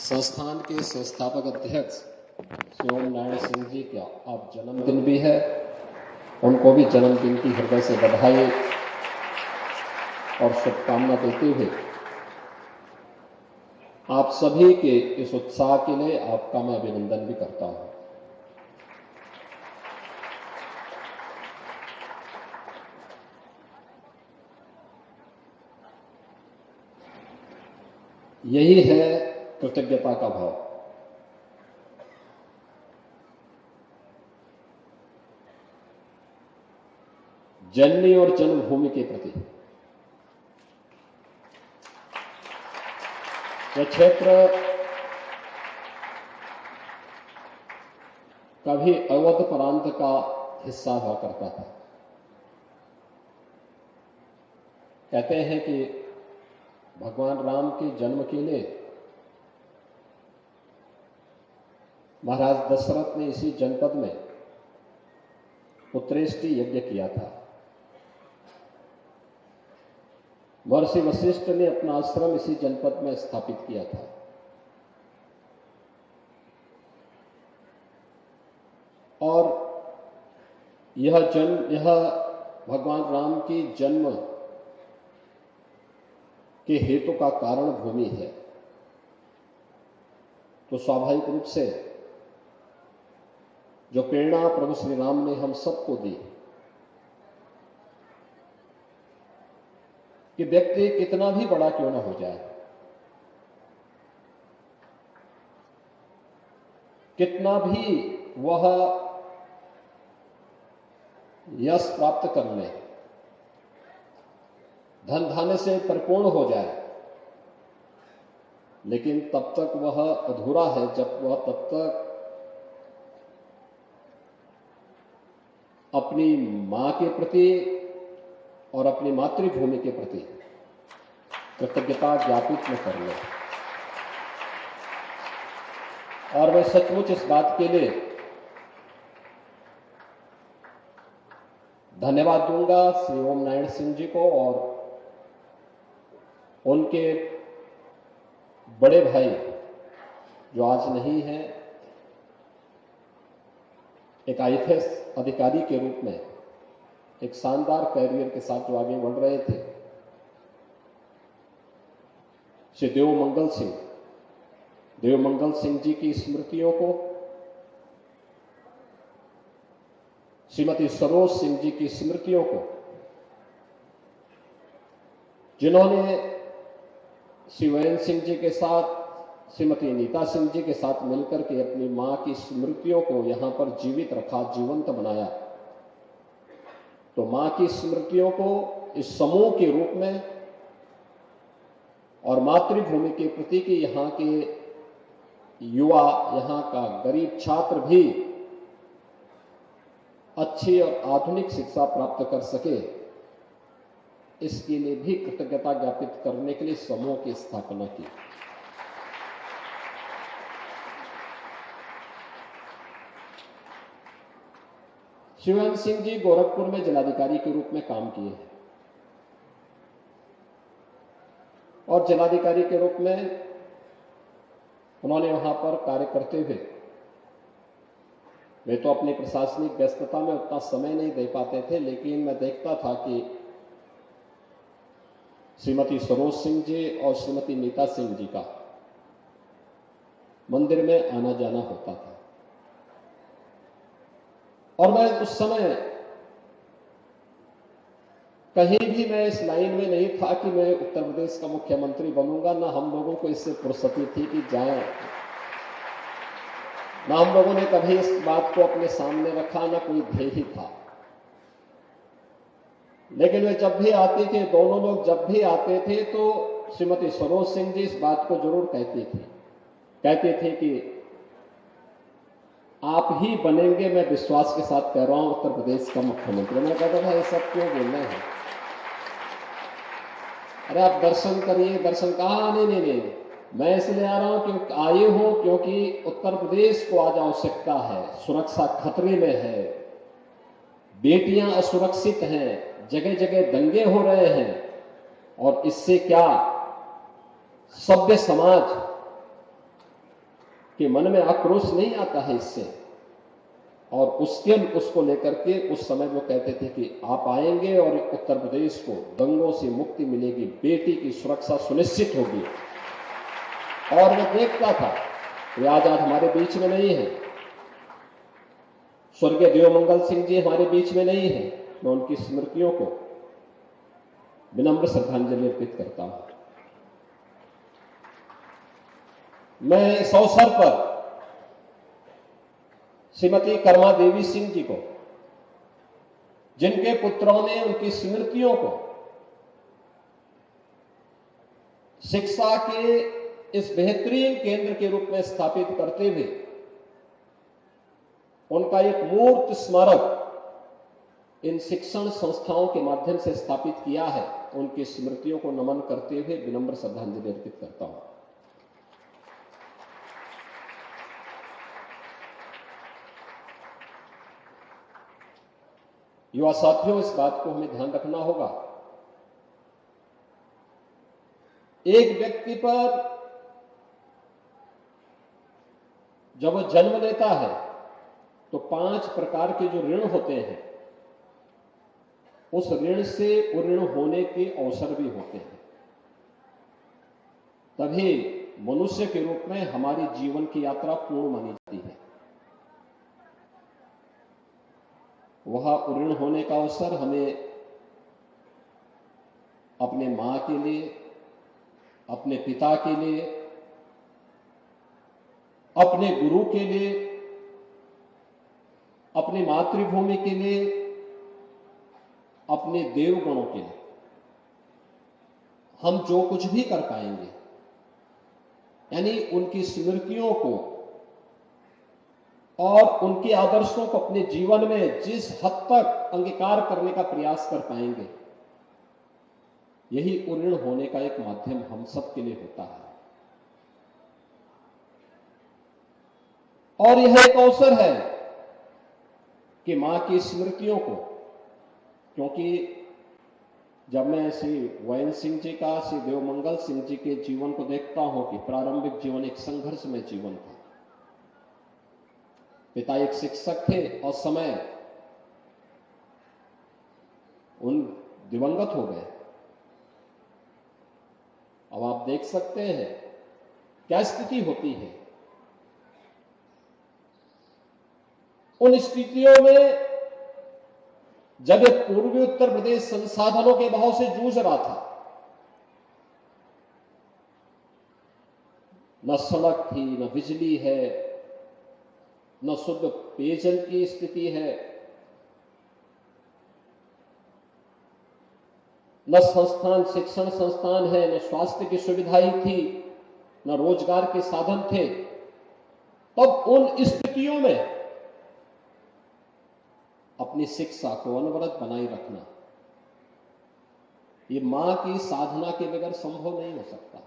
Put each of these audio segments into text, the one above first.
संस्थान के संस्थापक अध्यक्ष श्री ओम नारायण सिंह जी का आज जन्मदिन भी है। उनको भी जन्मदिन की हृदय से बधाई और शुभकामना देते हुए आप सभी के इस उत्साह के लिए आपका मैं अभिनंदन भी करता हूं। यही है कृतज्ञता का भाव। जननी और जन्मभूमि के प्रति यह क्षेत्र कभी अवध प्रांत का हिस्सा हुआ करता था। कहते हैं कि भगवान राम के जन्म के लिए महाराज दशरथ ने इसी जनपद में पुत्रेष्टि यज्ञ किया था। महर्षि वशिष्ठ ने अपना आश्रम इसी जनपद में स्थापित किया था। और यह भगवान राम की जन्म के हेतु का कारण भूमि है। तो स्वाभाविक रूप से जो प्रेरणा प्रभु श्री राम ने हम सबको दी कि व्यक्ति कितना भी बड़ा क्यों ना हो जाए, कितना भी वह यश प्राप्त कर ले, धन धान्य से परिपूर्ण हो जाए, लेकिन तब तक वह अधूरा है जब वह तब तक अपनी मां के प्रति और अपनी मातृभूमि के प्रति कृतज्ञता ज्ञापित न कर ले। और मैं सचमुच इस बात के लिए धन्यवाद दूंगा श्री ओम नारायण सिंह जी को और उनके बड़े भाई जो आज नहीं हैं, एक आईएएस अधिकारी के रूप में एक शानदार कैरियर के साथ जो आगे बढ़ रहे थे, श्री देवमंगल सिंह जी की स्मृतियों को, श्रीमती सरोज सिंह जी की स्मृतियों को, जिन्होंने श्री वैन सिंह जी के साथ, श्रीमती नीता सिंह जी के साथ मिलकर के अपनी मां की स्मृतियों को यहां पर जीवित रखा, जीवंत बनाया। तो मां की स्मृतियों को इस समूह के रूप में और मातृभूमि के प्रति कि यहां के युवा, यहां का गरीब छात्र भी अच्छी और आधुनिक शिक्षा प्राप्त कर सके, इसके लिए भी कृतज्ञता ज्ञापित करने के लिए समूह की स्थापना की। शिवराम सिंह जी गोरखपुर में जिलाधिकारी के रूप में काम किए हैं और जिलाधिकारी के रूप में उन्होंने वहां पर कार्य करते हुए, वे तो अपनी प्रशासनिक व्यस्तता में उतना समय नहीं दे पाते थे, लेकिन मैं देखता था कि श्रीमती सरोज सिंह जी और श्रीमती नीता सिंह जी का मंदिर में आना जाना होता था। और मैं उस समय कहीं भी मैं इस लाइन में नहीं था कि मैं उत्तर प्रदेश का मुख्यमंत्री बनूंगा, ना हम लोगों को इससे फुर्सती थी कि जाएं, ना हम लोगों ने कभी इस बात को अपने सामने रखा, ना कोई ध्येय ही था। लेकिन वे जब भी आते थे, दोनों लोग जब भी आते थे, तो श्रीमती सरोज सिंह जी इस बात को जरूर कहते थे कि आप ही बनेंगे, मैं विश्वास के साथ कह रहा हूं, उत्तर प्रदेश का मुख्यमंत्री। मैं कहता था ये सब क्यों बोलना है, अरे आप दर्शन करिए। दर्शन कहा? नहीं, मैं इसलिए आ रहा हूं क्योंकि आए हो क्योंकि उत्तर प्रदेश को आज आवश्यकता है, सुरक्षा खतरे में है, बेटियां असुरक्षित हैं, जगह जगह दंगे हो रहे हैं, और इससे क्या सभ्य समाज कि मन में आक्रोश नहीं आता है इससे, और उसको लेकर के उस समय वो कहते थे कि आप आएंगे और उत्तर प्रदेश को दंगों से मुक्ति मिलेगी, बेटी की सुरक्षा सुनिश्चित होगी। और मैं देखता था वे आज हमारे बीच में नहीं है, स्वर्गीय देवमंगल सिंह जी हमारे बीच में नहीं है। मैं उनकी स्मृतियों को विनम्र श्रद्धांजलि अर्पित करता हूं। मैं इस अवसर पर श्रीमती कर्मा देवी सिंह जी को, जिनके पुत्रों ने उनकी स्मृतियों को शिक्षा के इस बेहतरीन केंद्र के रूप में स्थापित करते हुए उनका एक मूर्त स्मारक इन शिक्षण संस्थाओं के माध्यम से स्थापित किया है, उनकी स्मृतियों को नमन करते हुए विनम्र श्रद्धांजलि अर्पित करता हूं। युवा साथियों, इस बात को हमें ध्यान रखना होगा, एक व्यक्ति पर जब वो जन्म लेता है तो 5 प्रकार के जो ऋण होते हैं, उस ऋण से उऋण होने के अवसर भी होते हैं। तभी मनुष्य के रूप में हमारी जीवन की यात्रा पूर्ण मानी जाती है। वह उऋण होने का अवसर हमें अपने मां के लिए, अपने पिता के लिए, अपने गुरु के लिए, अपनी मातृभूमि के लिए, अपने देवगणों के लिए, हम जो कुछ भी कर पाएंगे, यानी उनकी स्मृतियों को और उनके आदर्शों को अपने जीवन में जिस हद तक अंगीकार करने का प्रयास कर पाएंगे, यही उऋण होने का एक माध्यम हम सब के लिए होता है। और यह एक अवसर है कि मां की स्मृतियों को, क्योंकि जब मैं श्री वैन सिंह जी का, श्री देवमंगल सिंह जी के जीवन को देखता हूं कि प्रारंभिक जीवन एक संघर्षमय जीवन था। पिता एक शिक्षक थे और समय उन दिवंगत हो गए। अब आप देख सकते हैं क्या स्थिति होती है। उन स्थितियों में जब एक पूर्वी उत्तर प्रदेश संसाधनों के अभाव से जूझ रहा था, न सड़क थी, न बिजली है, न शुद्ध पेयजल की स्थिति है, न संस्थान, शिक्षण संस्थान है, न स्वास्थ्य की सुविधाएं थी, न रोजगार के साधन थे। तब उन स्थितियों में अपनी शिक्षा को अनवरत बनाए रखना, ये मां की साधना के बगैर संभव नहीं हो सकता।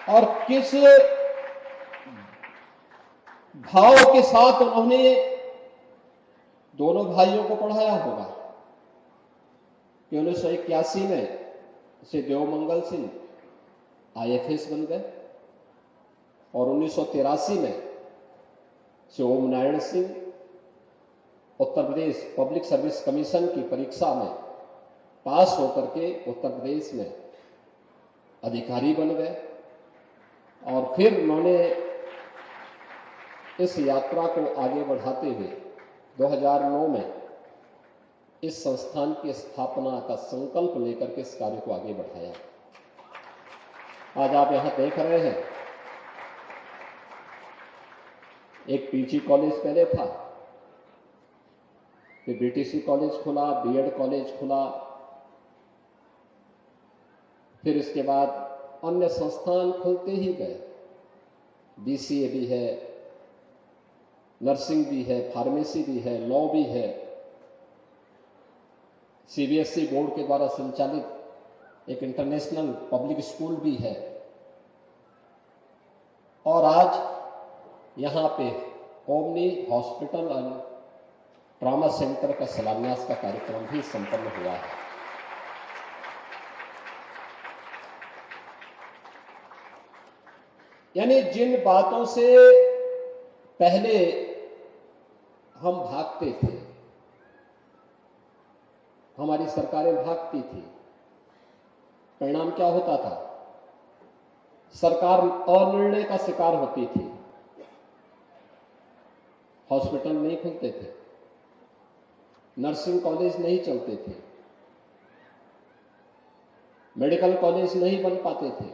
और किस भाव के साथ उन्होंने दोनों भाइयों को पढ़ाया होगा कि 1981 में श्री देवमंगल सिंह IFS बन गए और 1983 में Shri Om Narayan Singh Uttar Pradesh public service commission की परीक्षा में पास होकर के उत्तर प्रदेश में अधिकारी बन गए। और फिर उन्होंने इस यात्रा को आगे बढ़ाते हुए 2009 में इस संस्थान की स्थापना का संकल्प लेकर के इस कार्य को आगे बढ़ाया। आज आप यहां देख रहे हैं, एक PG कॉलेज पहले था, फिर BTC कॉलेज खुला, BEd कॉलेज खुला, फिर इसके बाद अन्य संस्थान खुलते ही गए। BCA भी है, नर्सिंग भी है, फार्मेसी भी है, लॉ भी है, CBSE बोर्ड के द्वारा संचालित एक इंटरनेशनल पब्लिक स्कूल भी है। और आज यहां पे omni hospital and trauma centre का शिलान्यास का कार्यक्रम भी संपन्न हुआ है। यानी जिन बातों से पहले हम भागते थे, हमारी सरकारें भागती थी, परिणाम क्या होता था? सरकार अनिर्णय का शिकार होती थी, हॉस्पिटल नहीं खुलते थे, नर्सिंग कॉलेज नहीं चलते थे, मेडिकल कॉलेज नहीं बन पाते थे,